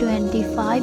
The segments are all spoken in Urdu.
25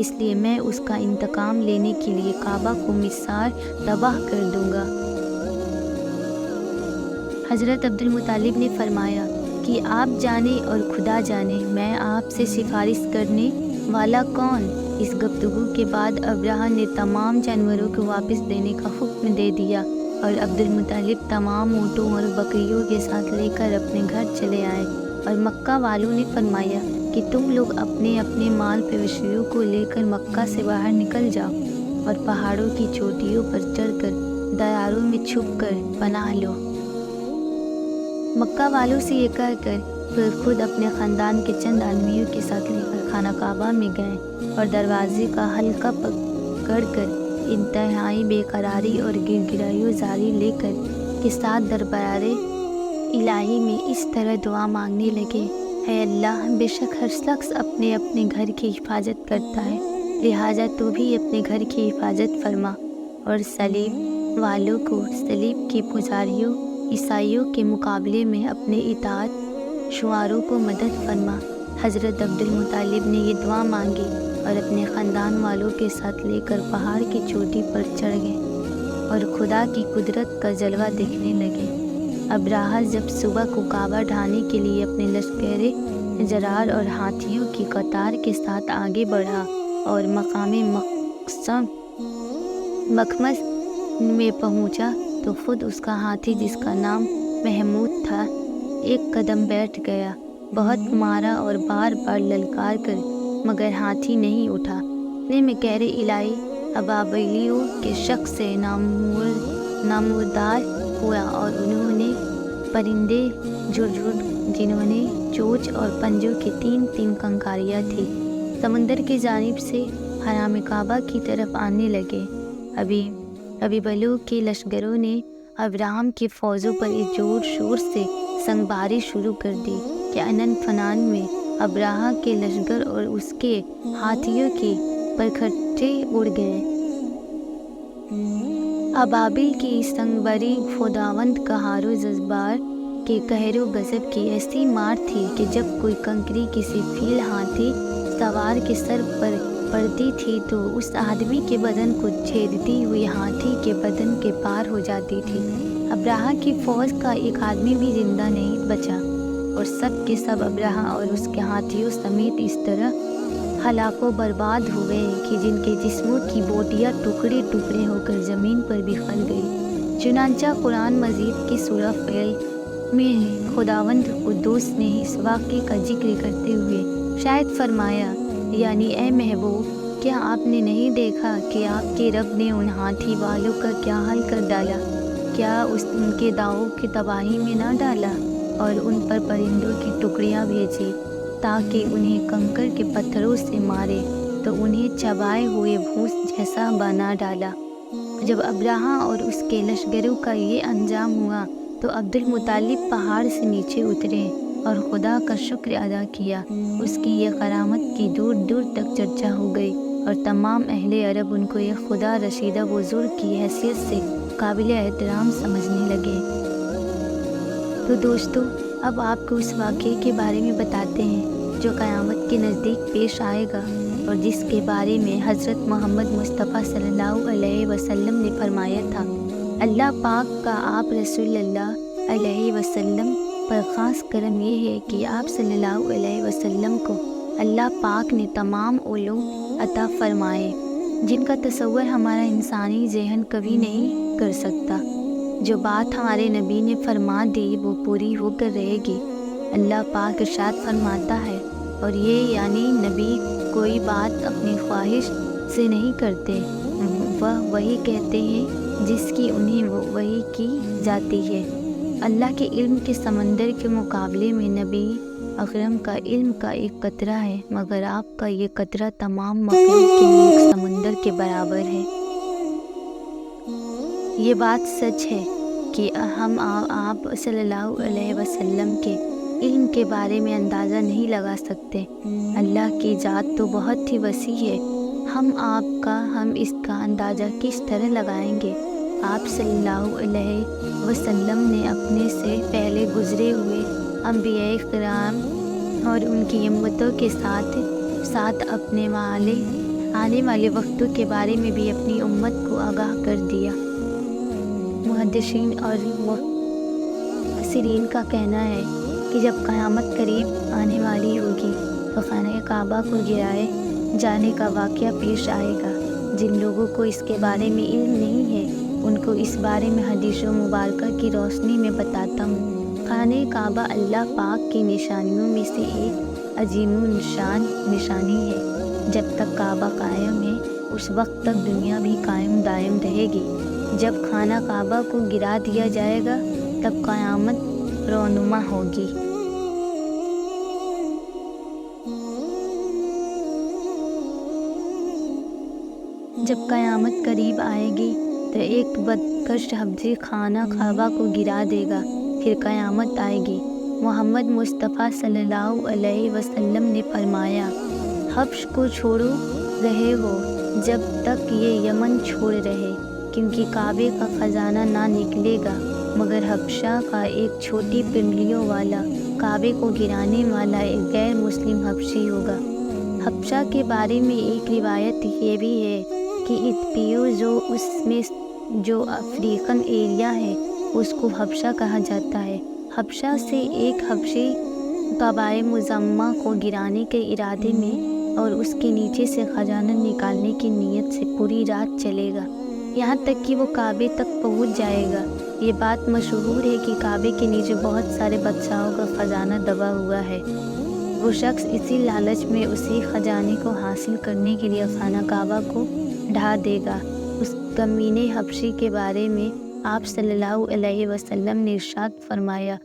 اس لیے میں اس کا انتقام لینے کے لیے کعبہ کو مسمار تباہ کر دوں گا۔ حضرت عبد المطلب نے فرمایا کہ آپ جانیں اور خدا جانے، میں آپ سے سفارش کرنے والا کون؟ اس گفتگو کے بعد ابرہہ نے تمام جانوروں کو واپس دینے کا حکم دے دیا اور عبد المطلب تمام اونٹوں اور بکریوں کے ساتھ لے کر اپنے گھر چلے آئے، اور مکہ والوں نے فرمایا کہ تم لوگ اپنے اپنے مال پیوشیوں کو لے کر مکہ سے باہر نکل جاؤ اور پہاڑوں کی چوٹیوں پر چڑھ کر دیاروں میں چھپ کر پناہ لو۔ مکہ والوں سے یہ کہہ کر پھر خود اپنے خاندان کے چند آدمیوں کے ساتھ لے کر خانہ کعبہ میں گئے اور دروازے کا حلقہ پکڑ کر انتہائی بے قراری اور گر گرائیوں جاری لے کر کے ساتھ دربار الہی میں اس طرح دعا مانگنے لگے: اے اللہ، بے شک ہر شخص اپنے اپنے گھر کی حفاظت کرتا ہے، لہٰذا تو بھی اپنے گھر کی حفاظت فرما، اور صلیب والوں کو، صلیب کے پجاریوں عیسائیوں کے مقابلے میں اپنے اطاعت شعاروں کو مدد فرما۔ حضرت عبد المطلب نے یہ دعا مانگی اور اپنے خاندان والوں کے ساتھ لے کر پہاڑ کی چوٹی پر چڑھ گئے اور خدا کی قدرت کا جلوہ دیکھنے لگے۔ ابرہہ جب صبح کو کعبہ ڈھانے کے لیے اپنے لشکر جرار اور ہاتھیوں کی قطار کے ساتھ آگے بڑھا اور مقام مخمس میں پہنچا تو خود اس کا ہاتھی، جس کا نام محمود تھا، ایک قدم بیٹھ گیا۔ بہت مارا اور بار بار للکار کر مگر ہاتھی نہیں اٹھا۔ اتنے میں کہر الہی ابابیلیوں کے شخص سے ناموردار ہوا اور انہوں نے پرندے جنہوں نے چونچ اور پنجوں کی تین تین کنکاریاں تھیں، سمندر کی جانب سے حرام کعبہ کی طرف آنے لگے۔ ابی بلو کے لشکروں نے ابراہم کی فوجوں پر زور شور سے سنگباری شروع کر دی کہ انن فنان میں ابرہہ کے لشکر اور اس کے ہاتھیوں کے پرکھٹے اڑ گئے۔ ابابیل کی سنگباری خداوند قہار و جبار کے قہر و غضب کی ایسی مار تھی کہ جب کوئی کنکری کسی فیل ہاتھی سوار کے سر پر پڑتی تھی تو اس آدمی کے بدن کو چھیدتی ہوئی ہاتھی کے بدن کے پار ہو جاتی تھی۔ ابرہہ کی فوج کا ایک آدمی بھی زندہ نہیں بچا اور سب کے سب ابرہہ اور اس کے ہاتھیوں سمیت اس طرح ہلاک و برباد ہوئے کہ جن کے جسموں کی بوٹیاں ٹکڑے ٹکڑے ہو کر زمین پر بکھر گئی۔ چنانچہ قرآن مجید کی سورہ فیل میں خداوند قدوس نے اس واقعے کا ذکر کرتے ہوئے شاید فرمایا، یعنی اے محبوب، کیا آپ نے نہیں دیکھا کہ آپ کے رب نے ان ہاتھی والوں کا کیا حال کر ڈالا؟ کیا ان کے داؤں کی تباہی میں نہ ڈالا اور ان پر پرندوں کی ٹکڑیاں بھیجی تاکہ انہیں کنکر کے پتھروں سے مارے تو انہیں چبائے ہوئے بھوس جیسا بنا ڈالا۔ جب ابرہہ اور اس کے لشکروں کا یہ انجام ہوا تو عبد المطلب پہاڑ سے نیچے اترے اور خدا کا شکر ادا کیا۔ اس کی یہ کرامت کی دور دور تک چرچا ہو گئی اور تمام اہل عرب ان کو ایک خدا رسیدہ بزرگ کی حیثیت سے قابل احترام سمجھنے لگے۔ تو دوستو، اب آپ کو اس واقعے کے بارے میں بتاتے ہیں جو قیامت کے نزدیک پیش آئے گا اور جس کے بارے میں حضرت محمد مصطفیٰ صلی اللہ علیہ وسلم نے فرمایا تھا۔ اللہ پاک کا آپ رسول اللہ علیہ وسلم پر خاص کرم یہ ہے کہ آپ صلی اللہ علیہ وسلم کو اللہ پاک نے تمام علوم عطا فرمائے جن کا تصور ہمارا انسانی ذہن کبھی نہیں کر سکتا۔ جو بات ہمارے نبی نے فرما دی وہ پوری ہو کر رہے گی۔ اللہ پاک ارشاد فرماتا ہے، اور یہ یعنی نبی کوئی بات اپنی خواہش سے نہیں کرتے، وہ وہی کہتے ہیں جس کی انہیں وحی کی جاتی ہے۔ اللہ کے علم کے سمندر کے مقابلے میں نبی اکرم کا علم کا ایک قطرہ ہے، مگر آپ کا یہ قطرہ تمام مخلوق کے لیے ایک سمندر کے برابر ہے۔ یہ بات سچ ہے کہ ہم آپ صلی اللہ علیہ وسلم کے علم کے بارے میں اندازہ نہیں لگا سکتے۔ اللہ کی ذات تو بہت ہی وسیع ہے، ہم اس کا اندازہ کس طرح لگائیں گے؟ آپ صلی اللہ علیہ وسلم نے اپنے سے پہلے گزرے ہوئے انبیاء کرام اور ان کی امتوں کے ساتھ اپنے والے آنے والے وقتوں کے بارے میں بھی اپنی امت کو آگاہ کر دیا۔ محدثین اور مفسرین کا کہنا ہے کہ جب قیامت قریب آنے والی ہوگی تو خانہ کعبہ کو گرائے جانے کا واقعہ پیش آئے گا۔ جن لوگوں کو اس کے بارے میں علم نہیں ہے ان کو اس بارے میں حدیث مبارکہ کی روشنی میں بتاتا ہوں۔ خانہ کعبہ اللہ پاک کی نشانیوں میں سے ایک عظیم الشان نشانی ہے۔ جب تک کعبہ قائم ہے اس وقت تک دنیا بھی قائم دائم رہے گی۔ جب خانہ کعبہ کو گرا دیا جائے گا تب قیامت رونما ہوگی۔ جب قیامت قریب آئے گی تو ایک بدکش حبشی خانہ کعبہ کو گرا دے گا، پھر قیامت آئے گی۔ محمد مصطفیٰ صلی اللہ علیہ وسلم نے فرمایا، حبش کو چھوڑو رہے ہو جب تک یہ یمن چھوڑ رہے، کیونکہ کعبے کا خزانہ نہ نکلے گا مگر حبشہ کا ایک چھوٹی پنڈلیوں والا کعبے کو گرانے والا ایک غیر مسلم حبشی ہوگا۔ حبشہ کے بارے میں ایک روایت یہ بھی ہے کہ اتھیوپیا جو افریقن ایریا ہے اس کو حبشہ کہا جاتا ہے۔ حبشہ سے ایک حبشی کعبہ معظمہ کو گرانے کے ارادے میں اور اس کے نیچے سے خزانہ نکالنے کی نیت سے پوری رات چلے گا، یہاں تک کہ وہ کعبے تک پہنچ جائے گا۔ یہ بات مشہور ہے کہ کعبے کے نیچے بہت سارے بادشاہوں کا خزانہ دبا ہوا ہے۔ وہ شخص اسی لالچ میں اسی خزانے کو حاصل کرنے کے لیے خانہ کعبہ کو ڈھا دے گا۔ اس کمینے حبشی کے بارے میں آپ صلی اللہ علیہ وسلم نے ارشاد فرمایا،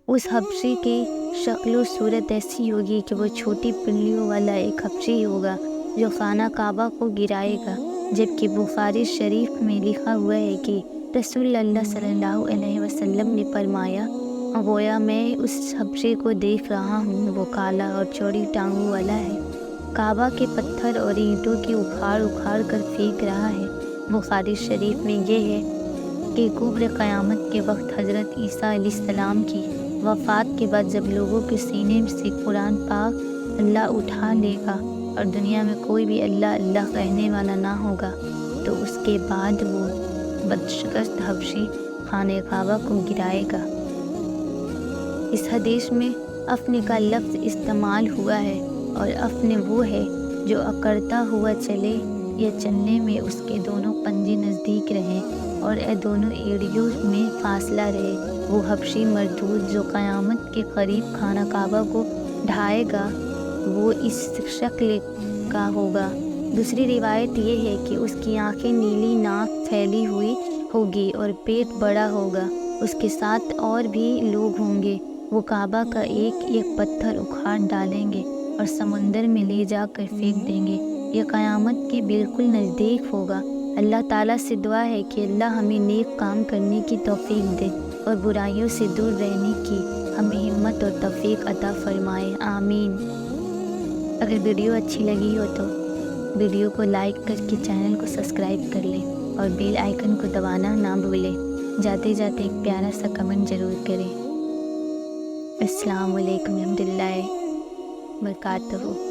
اس حبشی کی شکل و صورت ایسی ہوگی کہ وہ چھوٹی پنڈلیوں والا ایک حبشی ہوگا جو خانہ کعبہ کو گرائے گا۔ جبکہ بخاری شریف میں لکھا ہوا ہے کہ رسول اللہ صلی اللہ علیہ وسلم نے فرمایا، گویا میں اس حبشی کو دیکھ رہا ہوں، وہ کالا اور چوڑی ٹانگوں والا ہے، کعبہ کے پتھر اور اینٹوں کی اکھاڑ کر پھینک رہا ہے۔ بخاری شریف میں یہ ہے کہ کبر قیامت کے وقت حضرت عیسیٰ علیہ السلام کی وفات کے بعد جب لوگوں کے سینے سے قرآن پاک اللہ اٹھا لے گا اور دنیا میں کوئی بھی اللہ اللہ کہنے والا نہ ہوگا تو اس کے بعد وہ بدشکست حبشی خانہ کعبہ کو گرائے گا۔ اس حدیث میں افن کا لفظ استعمال ہوا ہے اور افن وہ ہے جو اکڑتا ہوا چلے یا چلنے میں اس کے دونوں پنجے نزدیک رہیں اور دونوں ایڑیوں میں فاصلہ رہے۔ وہ حبشی مردود جو قیامت کے قریب خانہ کعبہ کو ڈھائے گا وہ اس شکل کا ہوگا۔ دوسری روایت یہ ہے کہ اس کی آنکھیں نیلی، ناک پھیلی ہوئی ہوگی اور پیٹ بڑا ہوگا، اس کے ساتھ اور بھی لوگ ہوں گے۔ وہ کعبہ کا ایک ایک پتھر اکھاڑ ڈالیں گے اور سمندر میں لے جا کر پھینک دیں گے۔ یہ قیامت کے بالکل نزدیک ہوگا۔ اللہ تعالیٰ سے دعا ہے کہ اللہ ہمیں نیک کام کرنے کی توفیق دے اور برائیوں سے دور رہنے کی ہمیں ہمت اور توفیق عطا فرمائے، آمین۔ اگر ویڈیو اچھی لگی ہو تو ویڈیو کو لائک کر کے چینل کو سبسکرائب کر لیں اور بیل آئیکن کو دبانا نہ بھولیں۔ جاتے جاتے ایک پیارا سا کمنٹ ضرور کریں۔ السلام علیکم ورحمۃ اللہ وبرکاتہ۔